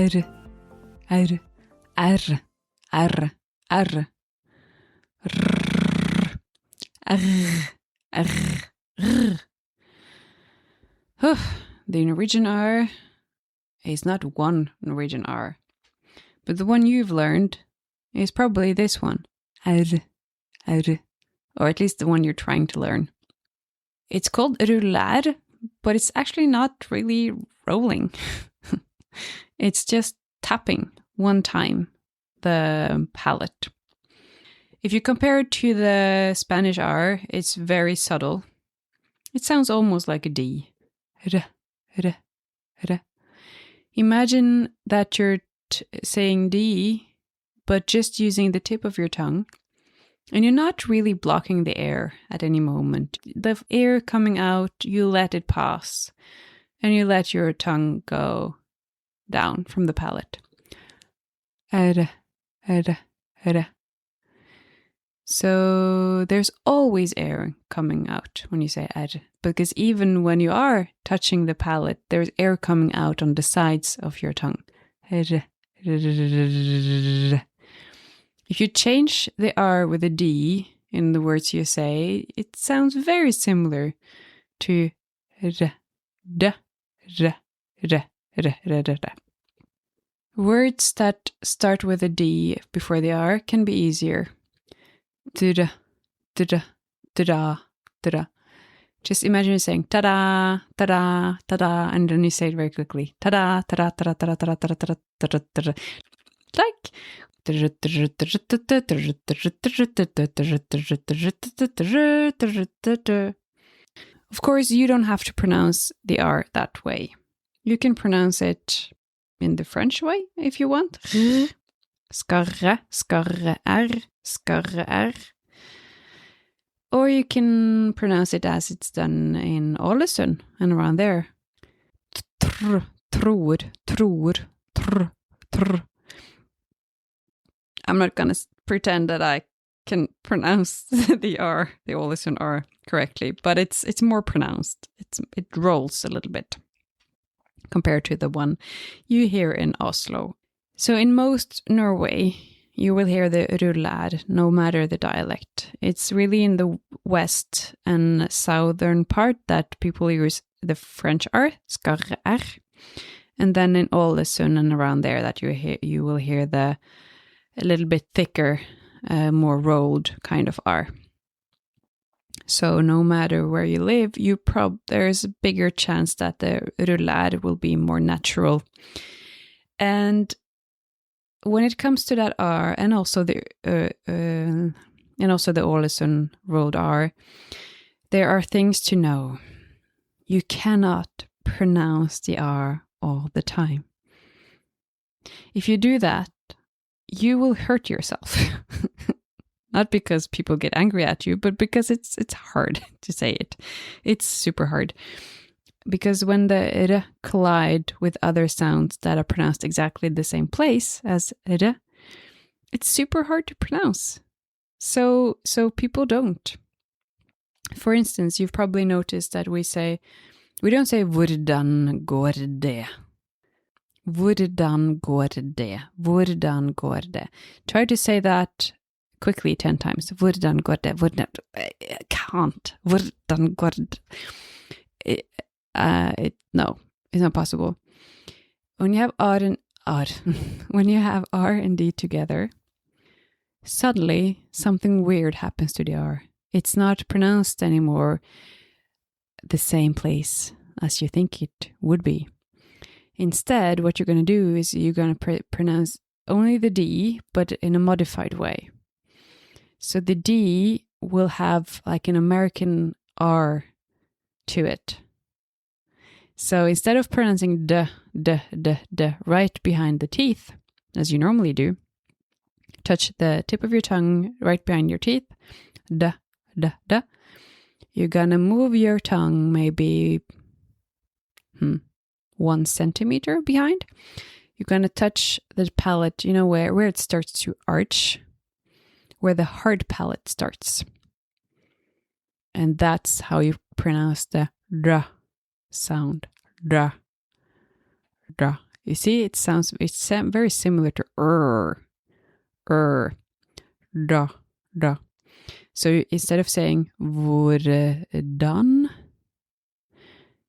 R, R, R, R, R. R, R, R. The Norwegian R is not one Norwegian R, but the one you've learned is probably this one. R, R, or at least the one you're trying to learn. It's called ruller, but it's actually not really rolling. It's just tapping one time the palate. If you compare it to the Spanish R, it's very subtle. It sounds almost like a D. R, R, R. Imagine that you're saying D, but just using the tip of your tongue. And you're not really blocking the air at any moment. The air coming out, you let it pass. And you let your tongue go down from the palate. R, R, R. So there's always air coming out when you say R. Because even when you are touching the palate, there's air coming out on the sides of your tongue. R. If you change the R with a D in the words you say, it sounds very similar to R, D, R, R, R, R, R. Words that start with a D before the R can be easier. Da, da, da, da, da, da. Just imagine saying ta-da, ta-da, ta-da, and then you say it very quickly. Ta-da, ta-da, ta-da, ta-da, ta-da, ta-da, ta-da, ta-da. Like. Of course, you don't have to pronounce the R that way. You can pronounce it in the French way if you want. Skarre, skarre-r, skarre-r. Or you can pronounce it as it's done in Ålesund and around there. Tror, tror, tr, tr. I'm not going to pretend that I can pronounce the R, the Ålesund R, correctly, but it's more pronounced. It rolls a little bit compared to the one you hear in Oslo. So in most Norway, you will hear the ruller, no matter the dialect. It's really in the west and southern part that people use the French R, skarre-r, and then in Ålesund and around there that you will hear the a little bit thicker, more rolled kind of R. So no matter where you live, there's a bigger chance that the ruller will be more natural. And when it comes to that R, and also the Ålesund rolled R, there are things to know. You cannot pronounce the R all the time. If you do that, you will hurt yourself. Not because people get angry at you, but because it's hard to say it. It's super hard. Because when the r collide with other sounds that are pronounced exactly the same place as r, it's super hard to pronounce. So people don't. For instance, you've probably noticed that we don't say hvordan går det. Hvordan går det? Hvordan går det? Try to say that quickly 10 times. Hvordan går det? I can't. Hvordan går det? No, it's not possible. When you have when you have R and D together, suddenly something weird happens to the R. It's not pronounced anymore the same place as you think it would be. Instead, what you're going to do is you're going to pronounce only the D, but in a modified way. So the D will have like an American R to it. So instead of pronouncing d right behind the teeth, as you normally do, touch the tip of your tongue right behind your teeth, d. You're going to move your tongue maybe 1 centimeter behind. You're going to touch the palate, where it starts to arch, where the hard palate starts. And that's how you pronounce the dra sound. Dra. You see, it's very similar to da, da. So instead of saying hvordan,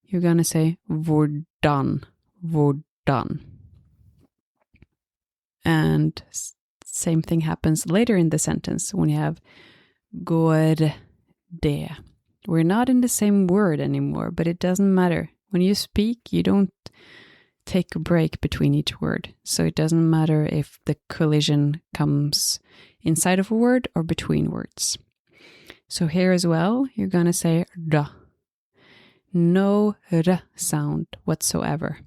you're going to say hvordan. And same thing happens later in the sentence when you have går det. We're not in the same word anymore, but it doesn't matter. When you speak, you don't take a break between each word. So it doesn't matter if the collision comes inside of a word or between words. So here as well, you're going to say da. No r sound whatsoever.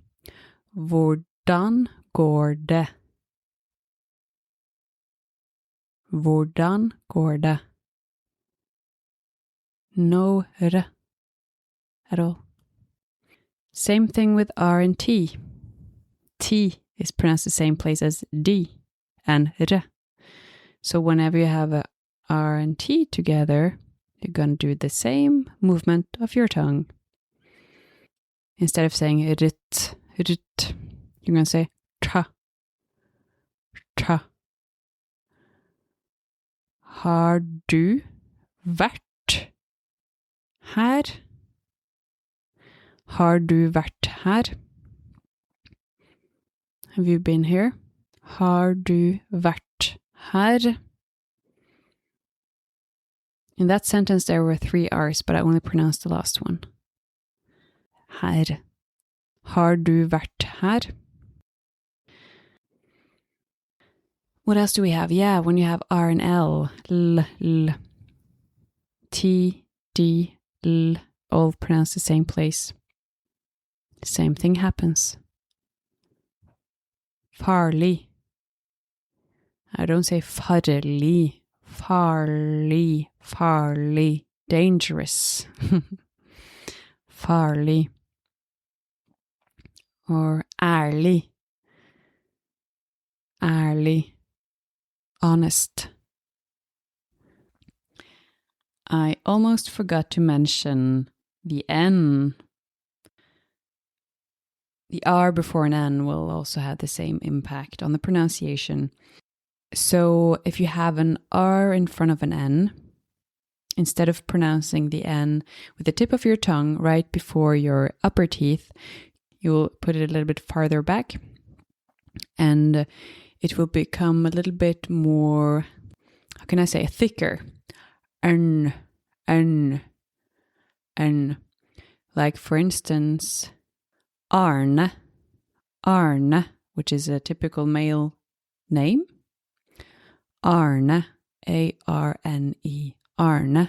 Hvordan går det? Hvordan går det? No r at all. Same thing with R and T. T is pronounced the same place as D and r. So whenever you have a R and T together, you're going to do the same movement of your tongue. Instead of saying rit, you're going to say tra. Har du vært her? Har du vært her? Have you been here? Har du vært her? In that sentence, there were 3 R's, but I only pronounced the last one. Her. Har du vært her? What else do we have? Yeah, when you have R and L, L, T, D, L, all pronounced the same place. Same thing happens. Farlig. I don't say farlig. Farlig. Dangerous. Farlig. Or ærlig. Honest. I almost forgot to mention the N. The R before an N will also have the same impact on the pronunciation. So if you have an R in front of an N, instead of pronouncing the N with the tip of your tongue right before your upper teeth, you will put it a little bit farther back, and it will become a little bit more, how can I say, thicker. N. Like, for instance, Arne, which is a typical male name. Arne, A-R-N-E, Arne.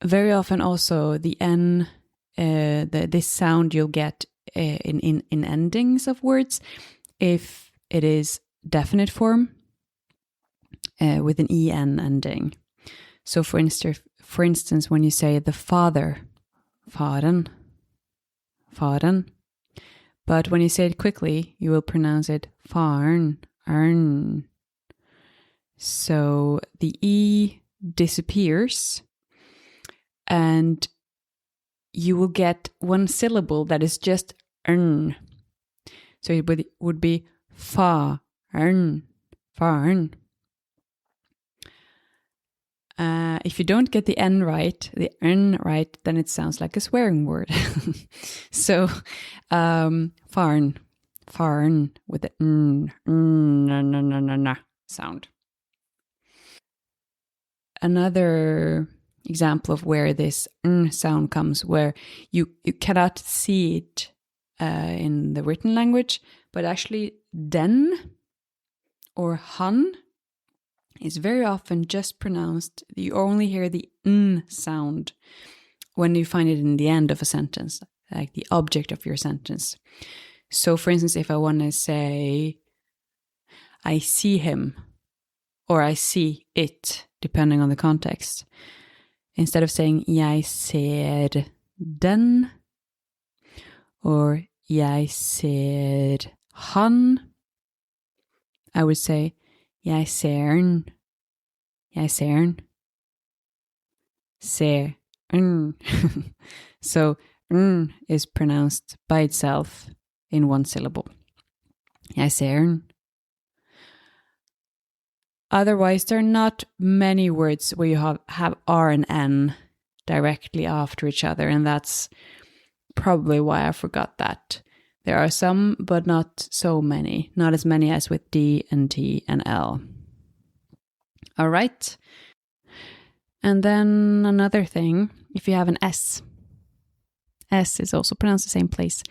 Very often also the N, this sound you'll get in endings of words if it is definite form with an en ending. So for instance, when you say the father, faren, but when you say it quickly, you will pronounce it faren, arn. So the E disappears, and you will get one syllable that is just arn. So it would be fa-arn. If you don't get the N right, the N right, then it sounds like a swearing word. So, farn with the n sound. Another example of where this sound comes, where you cannot see it in the written language, but actually den or han is very often just pronounced. You only hear the n sound when you find it in the end of a sentence, like the object of your sentence. So for instance, if I want to say, I see him, or I see it, depending on the context, instead of saying, jeg ser den, or jeg ser han, I would say, jeg ser den. Ser den. So is pronounced by itself in one syllable. Jeg ser. Otherwise, there are not many words where you have R and N directly after each other, and that's probably why I forgot that. There are some, but not so many. Not as many as with D and T and L. All right. And then another thing, if you have an S. S is also pronounced the same place.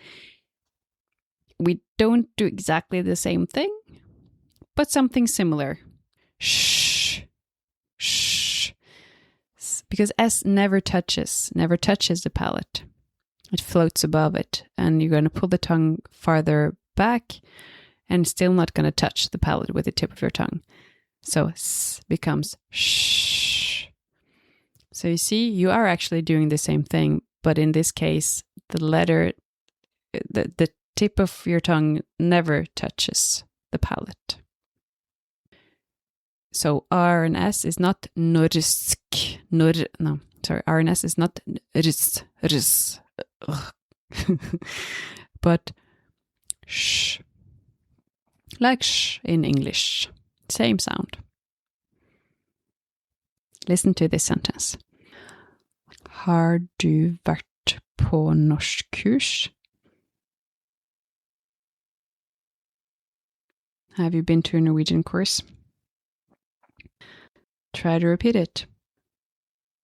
We don't do exactly the same thing, but something similar. Shh. Shh. Because S never touches the palate. It floats above it, and you're going to pull the tongue farther back and still not going to touch the palate with the tip of your tongue. So S becomes shh. So you see, you are actually doing the same thing, but in this case, the letter, the tip of your tongue never touches the palate. So R and S is not norsk. R and S is not rs. But sh. Like sh in English. Same sound. Listen to this sentence. Har du vært på norskkurs? Have you been to a Norwegian course? Try to repeat it.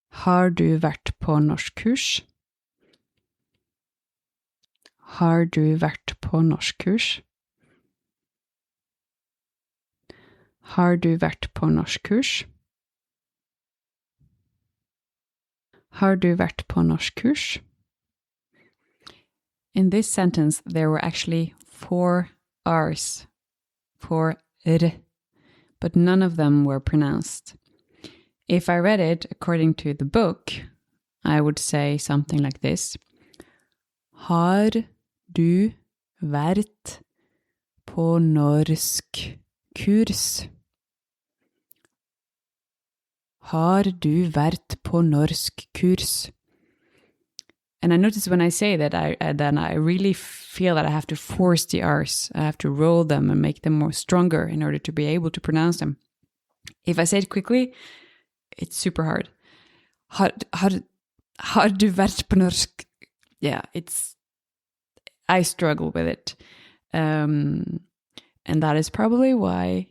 Har du vært på norskkurs? Har du vært på norskkurs? Har du vært på norskkurs? Har du vært på norskkurs? In this sentence, there were actually 4 R's, 4 R, but none of them were pronounced. If I read it according to the book, I would say something like this. Har du vært på norskkurs? Har du vært på norskkurs? And I notice when I say that, then I really feel that I have to force the R's. I have to roll them and make them more stronger in order to be able to pronounce them. If I say it quickly, it's super hard. Har du vært på norsk? Yeah, I struggle with it. And that is probably why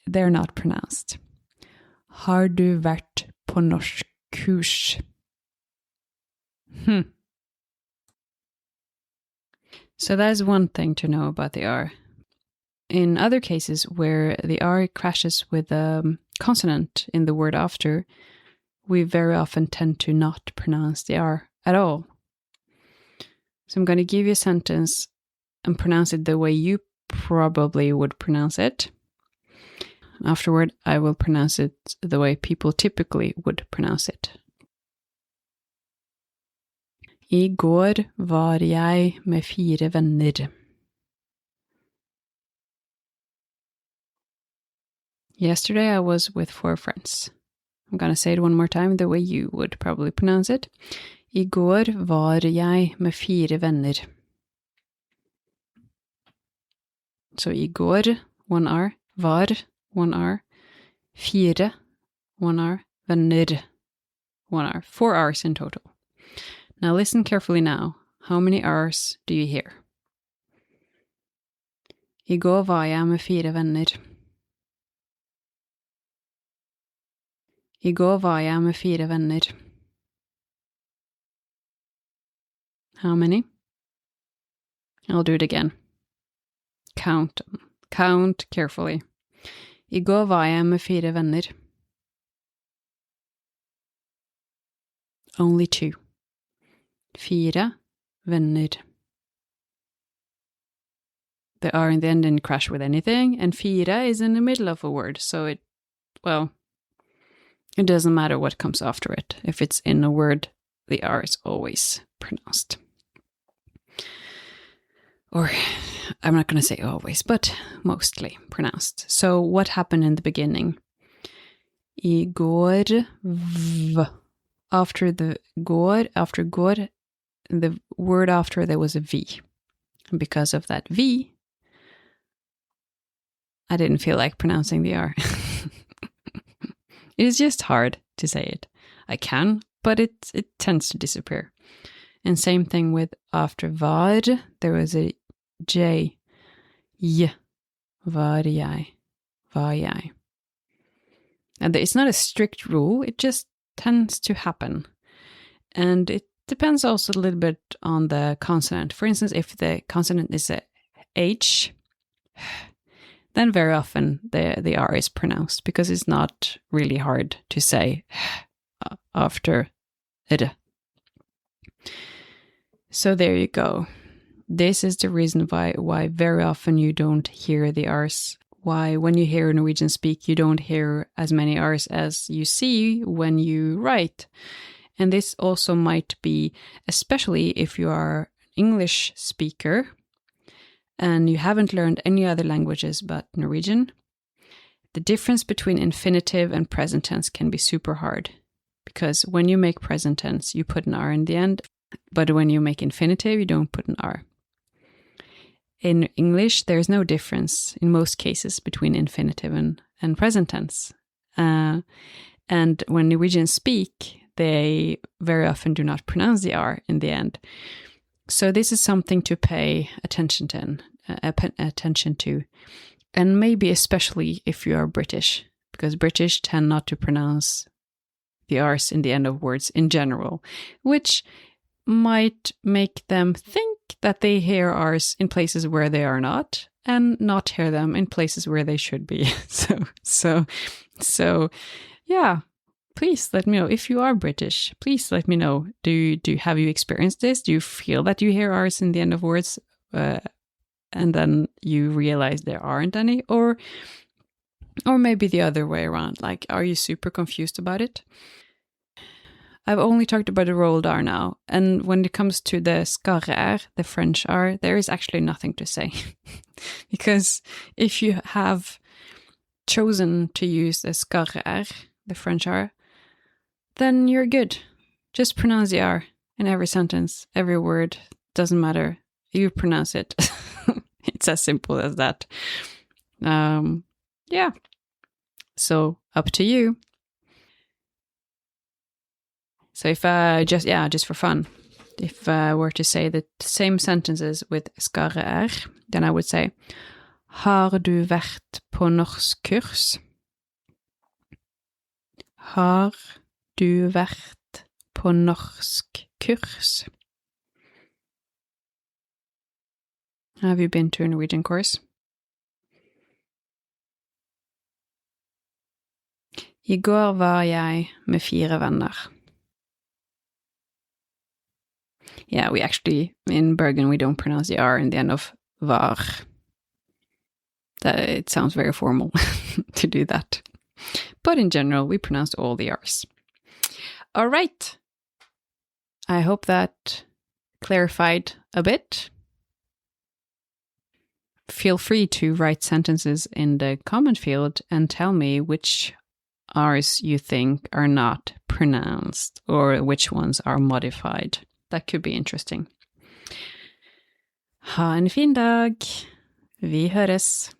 they're not pronounced. Har du vært på norskkurs? So that is one thing to know about the R. In other cases where the R crashes with a consonant in the word after, we very often tend to not pronounce the R at all. So I'm going to give you a sentence and pronounce it the way you probably would pronounce it. Afterward, I will pronounce it the way people typically would pronounce it. I går var jeg med 4 venner. Yesterday I was with 4 friends. I'm going to say it one more time the way you would probably pronounce it. I går var jeg med 4 venner. So I går, 1 R, var, 1 R, 4, 1 R, venner, 1 R. 4 R's in total. Now listen carefully now. How many R's do you hear? I går var jeg med 4 venner. I går var jeg med 4 venner. How many? I'll do it again. Count them. Count carefully. I går var jeg med 4 venner. Only 2. 4 venner. The R in the end didn't crash with anything, and 4 is in the middle of a word, so it doesn't matter what comes after it. If it's in a word, the R is always pronounced. Or, I'm not going to say always, but mostly pronounced. So what happened in the beginning? I går, v. After the går, the word after there was a V. And because of that V, I didn't feel like pronouncing the R. It is just hard to say it. I can, but it tends to disappear. And same thing with after var, there was a J. Y. Var jeg. And it's not a strict rule, it just tends to happen. And it depends also a little bit on the consonant. For instance, if the consonant is a H, then very often the R is pronounced because it's not really hard to say after R. So there you go. This is the reason why very often you don't hear the R's. Why when you hear a Norwegian speak, you don't hear as many R's as you see when you write. And this also might be, especially if you are an English speaker and you haven't learned any other languages but Norwegian, the difference between infinitive and present tense can be super hard. Because when you make present tense, you put an R in the end, but when you make infinitive, you don't put an R. In English, there's no difference in most cases between infinitive and present tense. And when Norwegians speak, they very often do not pronounce the R in the end. So this is something to pay attention to. And maybe especially if you are British, because British tend not to pronounce the R's in the end of words in general, which might make them think that they hear R's in places where they are not, and not hear them in places where they should be. So, yeah. Please let me know if you are British. Please let me know. Have you experienced this? Do you feel that you hear R's in the end of words, and then you realize there aren't any, or maybe the other way around? Like, are you super confused about it? I've only talked about the rolled R now, and when it comes to the skarre-r, the French R, there is actually nothing to say, because if you have chosen to use the skarre-r, the French R, then you're good. Just pronounce the R in every sentence, every word, doesn't matter. You pronounce it. It's as simple as that. Yeah. So up to you. So if just for fun, if I were to say the same sentences with skarre-r, then I would say, har du vært på norskkurs? Har du vært på norskkurs? Have you been to a Norwegian course? I går var jeg med 4 venner. Yeah, we actually, in Bergen, we don't pronounce the R in the end of var. It sounds very formal to do that. But in general, we pronounce all the R's. All right. I hope that clarified a bit. Feel free to write sentences in the comment field and tell me which R's you think are not pronounced or which ones are modified. That could be interesting. Ha en fin dag. Vi høres.